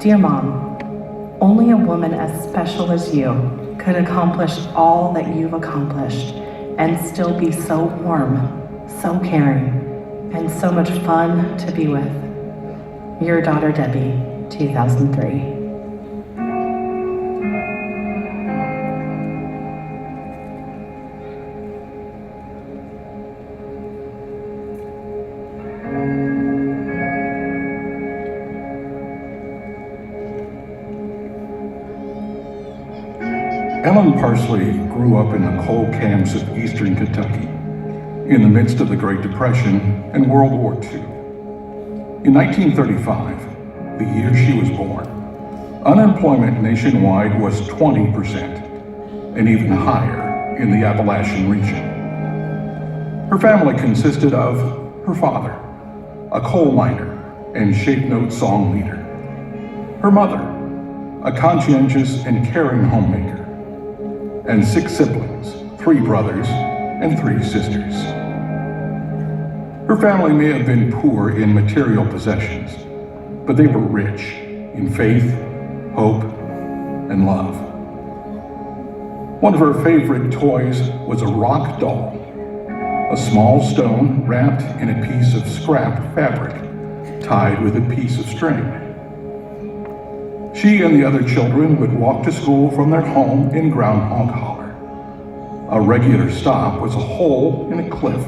Dear Mom, only a woman as special as you could accomplish all that you've accomplished and still be so warm, so caring, and so much fun to be with. Your daughter, Debbie, 2003. Ellen Parsley grew up in the coal camps of eastern Kentucky in the midst of the Great Depression and World War II. In 1935, the year she was born, unemployment nationwide was 20% and even higher in the Appalachian region. Her family consisted of her father, a coal miner and shape note song leader, her mother, a conscientious and caring homemaker, and 6 siblings, 3 brothers and 3 sisters. Her family may have been poor in material possessions, but they were rich in faith, hope, and love. One of her favorite toys was a rock doll, a small stone wrapped in a piece of scrap fabric tied with a piece of string. She and the other children would walk to school from their home in Groundhog Holler. A regular stop was a hole in a cliff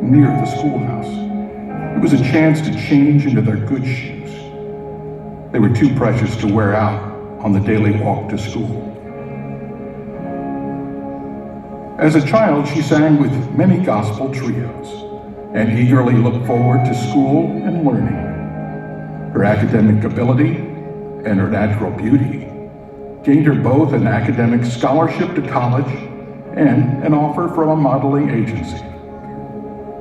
near the schoolhouse. It was a chance to change into their good shoes. They were too precious to wear out on the daily walk to school. As a child, she sang with many gospel trios and eagerly looked forward to school and learning. Her academic ability and her natural beauty gained her both an academic scholarship to college and an offer from a modeling agency,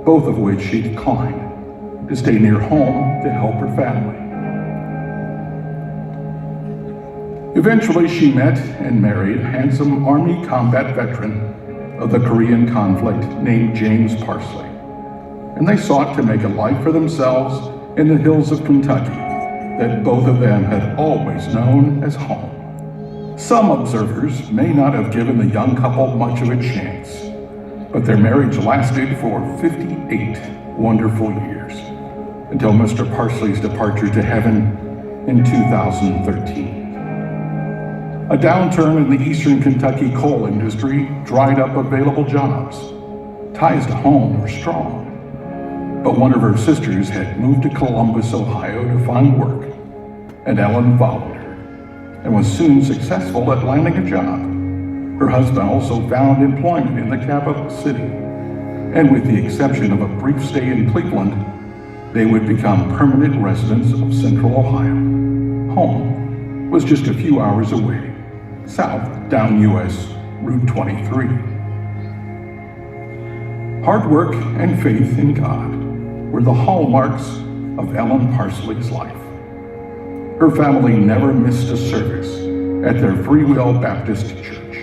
both of which she declined to stay near home to help her family. Eventually, she met and married a handsome Army combat veteran of the Korean conflict named James Parsley, and they sought to make a life for themselves in the hills of Kentucky that both of them had always known as home. Some observers may not have given the young couple much of a chance, but their marriage lasted for 58 wonderful years, until Mr. Parsley's departure to heaven in 2013. A downturn in the eastern Kentucky coal industry dried up available jobs. Ties to home were strong, but one of her sisters had moved to Columbus, Ohio to find work, and Ellen followed her and was soon successful at landing a job. Her husband also found employment in the capital city, and with the exception of a brief stay in Cleveland, they would become permanent residents of Central Ohio. Home was just a few hours away, south down US Route 23. Hard work and faith in God were the hallmarks of Ellen Parsley's life. Her family never missed a service at their Free Will Baptist Church.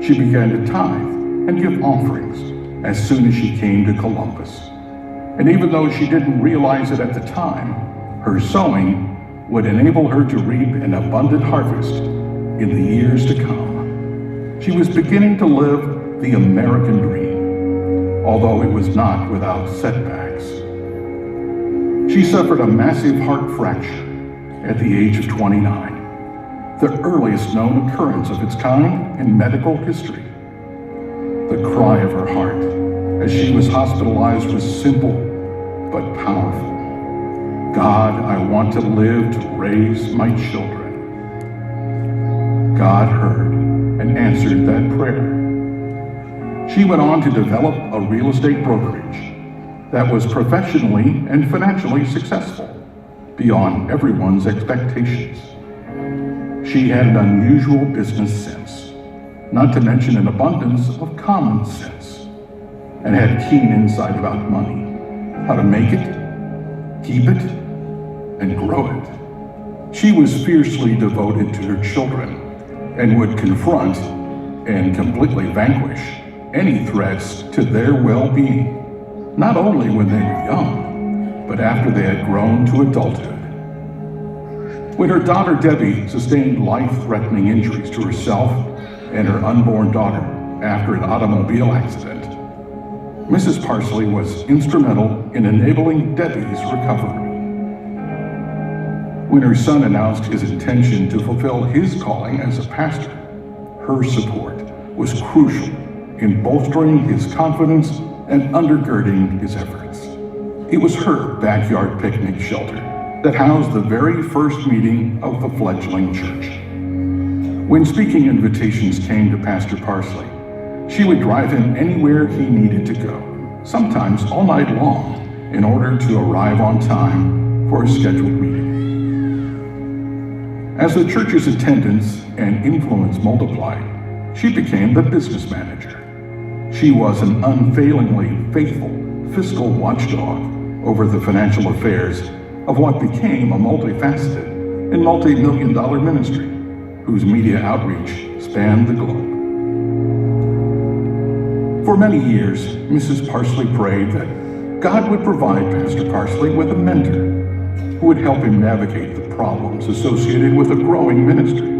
She began to tithe and give offerings as soon as she came to Columbus. And even though she didn't realize it at the time, her sowing would enable her to reap an abundant harvest in the years to come. She was beginning to live the American dream, although it was not without setbacks. She suffered a massive heart fracture at the age of 29, the earliest known occurrence of its kind in medical history. The cry of her heart as she was hospitalized was simple but powerful. God, I want to live to raise my children. God heard and answered that prayer. She went on to develop a real estate brokerage that was professionally and financially successful beyond everyone's expectations. She had an unusual business sense, not to mention an abundance of common sense, and had keen insight about money, how to make it, keep it, and grow it. She was fiercely devoted to her children and would confront and completely vanquish any threats to their well-being, not only when they were young, but after they had grown to adulthood. When her daughter Debbie sustained life-threatening injuries to herself and her unborn daughter after an automobile accident, Mrs. Parsley was instrumental in enabling Debbie's recovery. When her son announced his intention to fulfill his calling as a pastor, her support was crucial in bolstering his confidence and undergirding his efforts. It was her backyard picnic shelter that housed the very first meeting of the fledgling church. When speaking invitations came to Pastor Parsley, she would drive him anywhere he needed to go, sometimes all night long, in order to arrive on time for a scheduled meeting. As the church's attendance and influence multiplied, she became the business manager. She was an unfailingly faithful fiscal watchdog over the financial affairs of what became a multifaceted and multi-million-dollar ministry whose media outreach spanned the globe. For many years, Mrs. Parsley prayed that God would provide Pastor Parsley with a mentor who would help him navigate the problems associated with a growing ministry.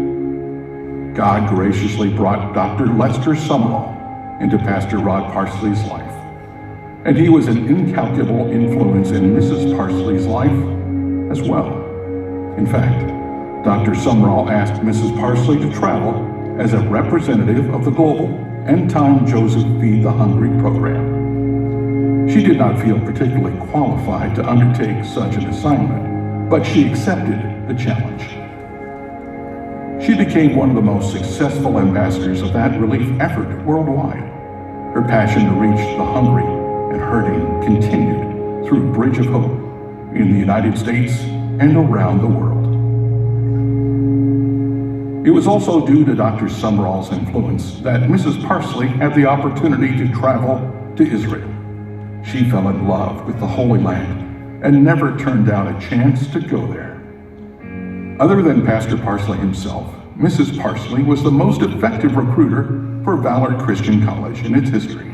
God graciously brought Dr. Lester Sumrall into Pastor Rod Parsley's life, and he was an incalculable influence in Mrs. Parsley's life as well. In fact, Dr. Sumrall asked Mrs. Parsley to travel as a representative of the global end-time Joseph Feed the Hungry program. She did not feel particularly qualified to undertake such an assignment, but she accepted the challenge. She became one of the most successful ambassadors of that relief effort worldwide. Her passion to reach the hungry and hurting continued through Bridge of Hope in the United States and around the world. It was also due to Dr. Sumrall's influence that Mrs. Parsley had the opportunity to travel to Israel. She fell in love with the Holy Land and never turned down a chance to go there. Other than Pastor Parsley himself, Mrs. Parsley was the most effective recruiter for Valor Christian College in its history.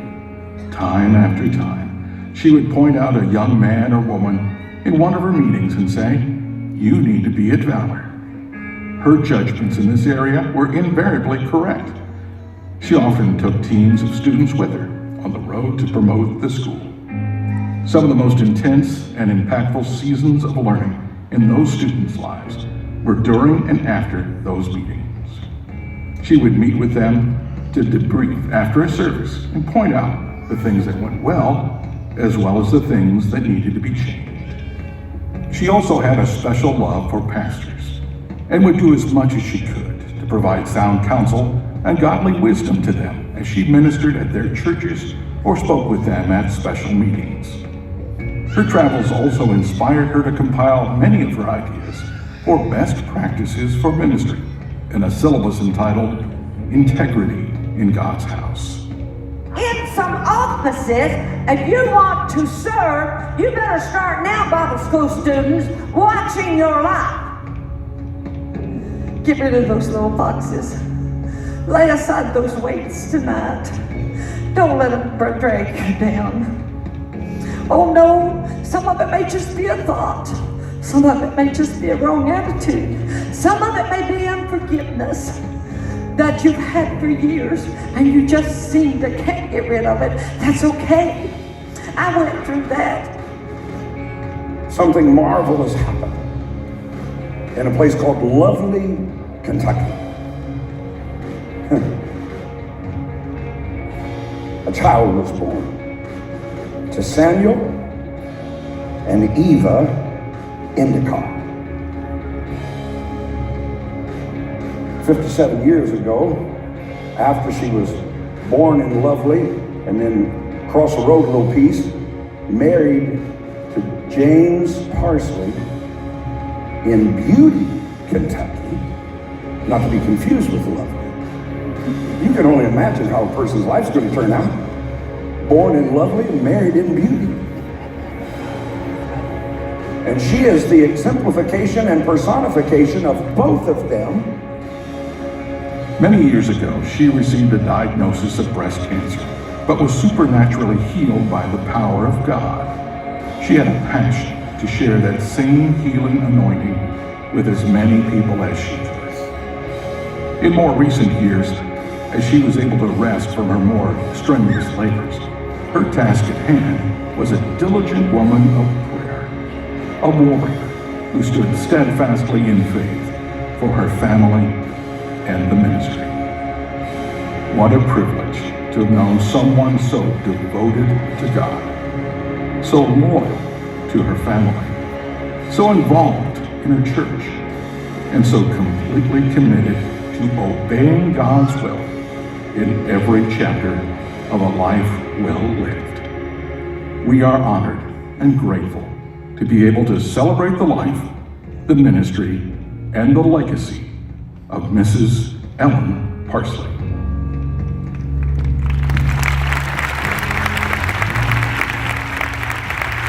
Time after time, she would point out a young man or woman in one of her meetings and say, "You need to be at Valor." Her judgments in this area were invariably correct. She often took teams of students with her on the road to promote the school. Some of the most intense and impactful seasons of learning in those students' lives were during and after those meetings. She would meet with them to debrief after a service and point out the things that went well as the things that needed to be changed. She also had a special love for pastors and would do as much as she could to provide sound counsel and godly wisdom to them as she ministered at their churches or spoke with them at special meetings. Her travels also inspired her to compile many of her ideas for best practices for ministry in a syllabus entitled Integrity in God's House. In some offices, if you want to serve, you better start now, Bible school students, watching your life. Get rid of those little boxes. Lay aside those weights tonight. Don't let them drag you down. Oh no, some of it may just be a thought. Some of it may just be a wrong attitude. Some of it may be unforgiveness that you've had for years and you just seem to can't get rid of it. That's okay. I went through that. Something marvelous happened in a place called Lovely, Kentucky. A child was born to Samuel and Eva Endicott. 57 years ago, after she was born in Lovely and then across the road a little piece, married to James Parsley in Beauty, Kentucky, not to be confused with Lovely. You can only imagine how a person's life's going to turn out. Born in Lovely and married in Beauty. And she is the exemplification and personification of both of them. Many years ago, she received a diagnosis of breast cancer, but was supernaturally healed by the power of God. She had a passion to share that same healing anointing with as many people as she could. In more recent years, as she was able to rest from her more strenuous labors, her task at hand was a diligent woman of prayer, a warrior who stood steadfastly in faith for her family and the ministry. What a privilege to have known someone so devoted to God, so loyal to her family, so involved in her church, and so completely committed to obeying God's will in every chapter of a life well lived. We are honored and grateful to be able to celebrate the life, the ministry, and the legacy of Mrs. Ellen Parsley.